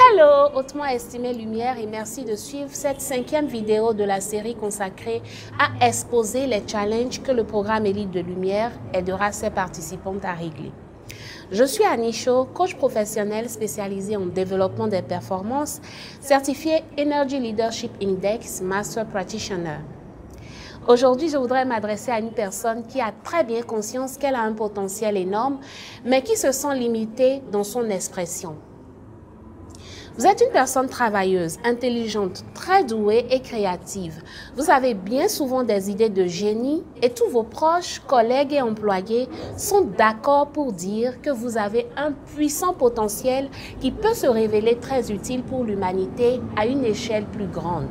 Hello, hautement estimée lumière, et merci de suivre cette 5e vidéo de la série consacrée à exposer les challenges que le programme Élite de Lumière aidera ses participantes à régler. Je suis Annie Cho, coach professionnel spécialisé en développement des performances, certifié Energy Leadership Index Master Practitioner. Aujourd'hui, je voudrais m'adresser à une personne qui a très bien conscience qu'elle a un potentiel énorme, mais qui se sent limitée dans son expression. Vous êtes une personne travailleuse, intelligente, très douée et créative. Vous avez bien souvent des idées de génie et tous vos proches, collègues et employés sont d'accord pour dire que vous avez un puissant potentiel qui peut se révéler très utile pour l'humanité à une échelle plus grande.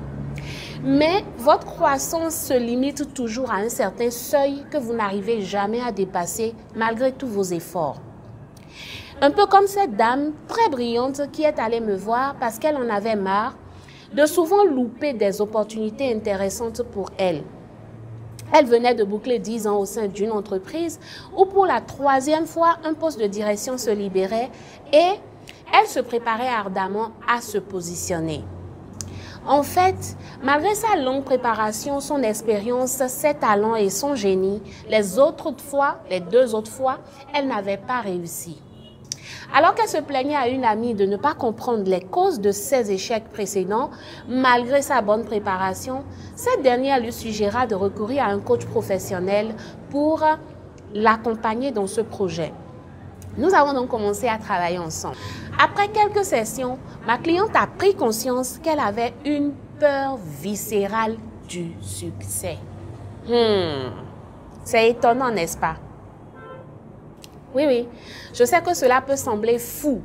Mais votre croissance se limite toujours à un certain seuil que vous n'arrivez jamais à dépasser malgré tous vos efforts. Un peu comme cette dame très brillante qui est allée me voir parce qu'elle en avait marre de souvent louper des opportunités intéressantes pour elle. Elle venait de boucler 10 ans au sein d'une entreprise où pour la 3e fois un poste de direction se libérait et elle se préparait ardemment à se positionner. En fait, malgré sa longue préparation, son expérience, ses talents et son génie, les 2 autres fois, elle n'avait pas réussi. Alors qu'elle se plaignait à une amie de ne pas comprendre les causes de ses échecs précédents, malgré sa bonne préparation, cette dernière lui suggéra de recourir à un coach professionnel pour l'accompagner dans ce projet. Nous avons donc commencé à travailler ensemble. Après quelques sessions, ma cliente a pris conscience qu'elle avait une peur viscérale du succès. C'est étonnant, n'est-ce pas? Oui, je sais que cela peut sembler fou,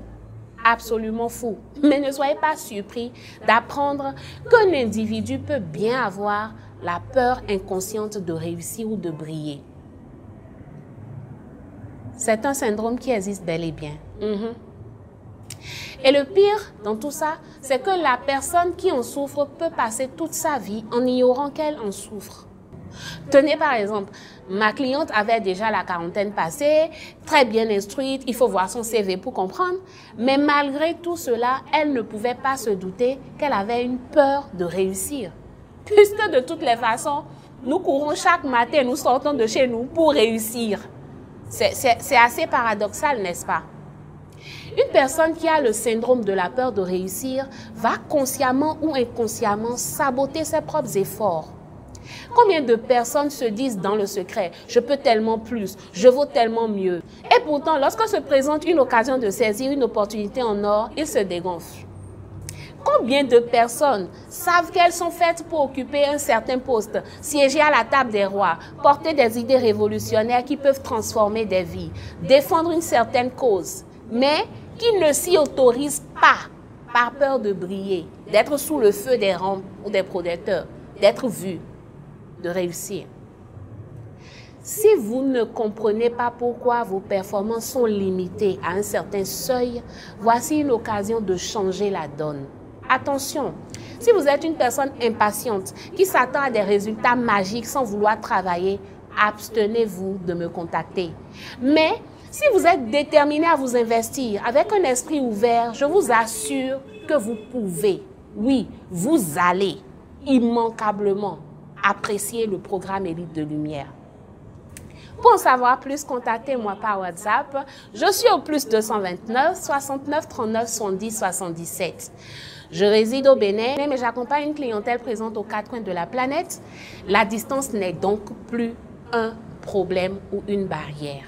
absolument fou, mais ne soyez pas surpris d'apprendre qu'un individu peut bien avoir la peur inconsciente de réussir ou de briller. C'est un syndrome qui existe bel et bien. Et le pire dans tout ça, c'est que la personne qui en souffre peut passer toute sa vie en ignorant qu'elle en souffre. Tenez par exemple, ma cliente avait déjà la quarantaine passée, très bien instruite, il faut voir son CV pour comprendre, mais malgré tout cela, elle ne pouvait pas se douter qu'elle avait une peur de réussir. Puisque de toutes les façons, nous courons chaque matin, nous sortons de chez nous pour réussir. C'est assez paradoxal, n'est-ce pas? Une personne qui a le syndrome de la peur de réussir va consciemment ou inconsciemment saboter ses propres efforts. Combien de personnes se disent dans le secret « je peux tellement plus, je vaux tellement mieux ». Et pourtant, lorsque se présente une occasion de saisir une opportunité en or, ils se dégonflent. Combien de personnes savent qu'elles sont faites pour occuper un certain poste, siéger à la table des rois, porter des idées révolutionnaires qui peuvent transformer des vies, défendre une certaine cause, mais qui ne s'y autorisent pas par peur de briller, d'être sous le feu des rampes ou des projecteurs, d'être vues, de réussir. Si vous ne comprenez pas pourquoi vos performances sont limitées à un certain seuil, voici une occasion de changer la donne. Attention, si vous êtes une personne impatiente qui s'attend à des résultats magiques sans vouloir travailler, abstenez-vous de me contacter. Mais si vous êtes déterminé à vous investir avec un esprit ouvert, je vous assure que vous pouvez, oui, vous allez immanquablement apprécier le programme Élite de Lumière. Pour en savoir plus, contactez-moi par WhatsApp. Je suis au +229 69 39 70 77. Je réside au Bénin, mais j'accompagne une clientèle présente aux 4 coins de la planète. La distance n'est donc plus un problème ou une barrière.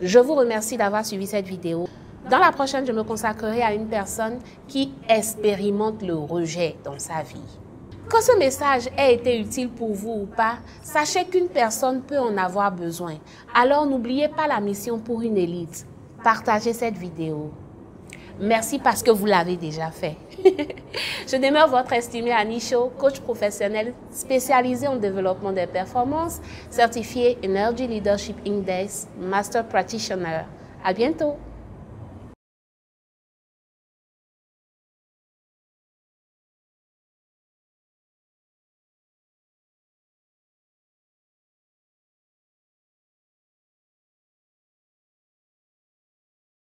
Je vous remercie d'avoir suivi cette vidéo. Dans la prochaine, je me consacrerai à une personne qui expérimente le rejet dans sa vie. Que ce message ait été utile pour vous ou pas, sachez qu'une personne peut en avoir besoin. Alors n'oubliez pas la mission pour une élite. Partagez cette vidéo. Merci parce que vous l'avez déjà fait. Je demeure votre estimée Annie Cho, coach professionnel spécialisé en développement des performances, certifié Energy Leadership Index Master Practitioner. À bientôt.